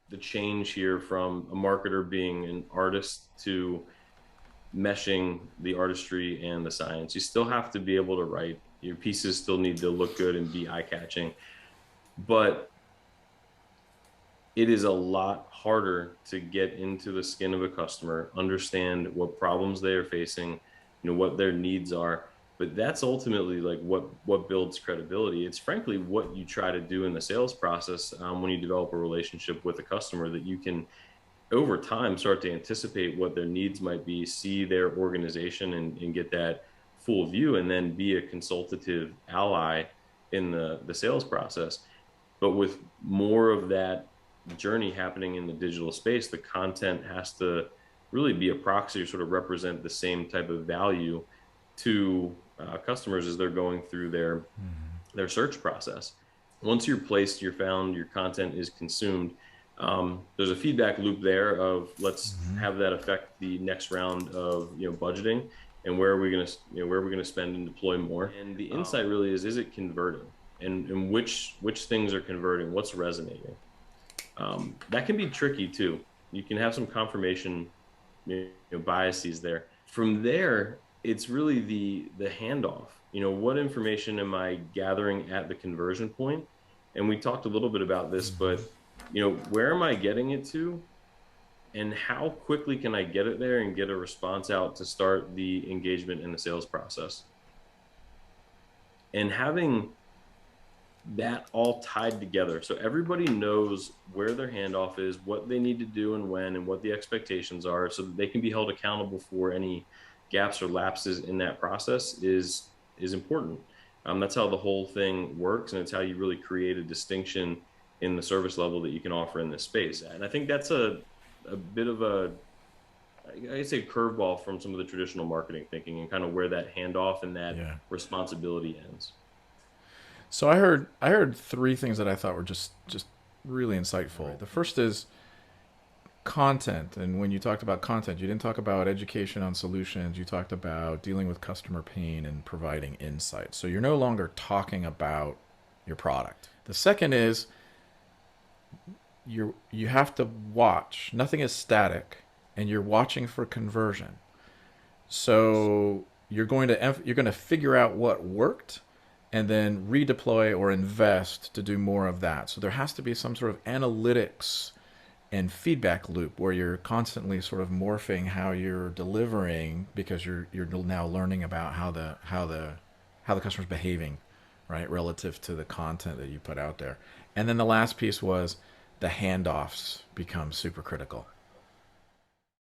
the change here from a marketer being an artist to meshing the artistry and the science. You still have to be able to write. Your pieces still need to look good and be eye-catching, but it is a lot harder to get into the skin of a customer, understand what problems they are facing, what their needs are. But that's ultimately like what builds credibility. It's frankly what you try to do in the sales process, when you develop a relationship with a customer, that you can over time start to anticipate what their needs might be, see their organization, and get that full view, and then be a consultative ally in the sales process. But with more of that journey happening in the digital space, the content has to really be a proxy or sort of represent the same type of value to customers as they're going through their search process. Once you're placed, you're found, your content is consumed. There's a feedback loop there of let's Mm-hmm. have that affect the next round of budgeting, and where are we going to where are we going to spend and deploy more. And the insight really is it converting, and which things are converting, what's resonating. That can be tricky too. You can have some confirmation biases there. From there, it's really the handoff. What information am I gathering at the conversion point? And we talked a little bit about this, but where am I getting it to, and how quickly can I get it there and get a response out to start the engagement in the sales process? And having that all tied together so everybody knows where their handoff is, what they need to do and when, and what the expectations are, so that they can be held accountable for any gaps or lapses in that process is important. That's how the whole thing works, and it's how you really create a distinction in the service level that you can offer in this space. And I think that's a bit of a, I'd say, curveball from some of the traditional marketing thinking, and kind of where that handoff and that Yeah. responsibility ends. So I heard three things that I thought were just really insightful. Right. The first is content, and when you talked about content, you didn't talk about education on solutions. You talked about dealing with customer pain and providing insight. So you're no longer talking about your product. The second is you have to watch. Nothing is static, and you're watching for conversion. Yes. So you're going to figure out what worked and then redeploy or invest to do more of that. So there has to be some sort of analytics and feedback loop where you're constantly sort of morphing how you're delivering, because you're now learning about how the customer's behaving, right, relative to the content that you put out there. And then the last piece was the handoffs become super critical.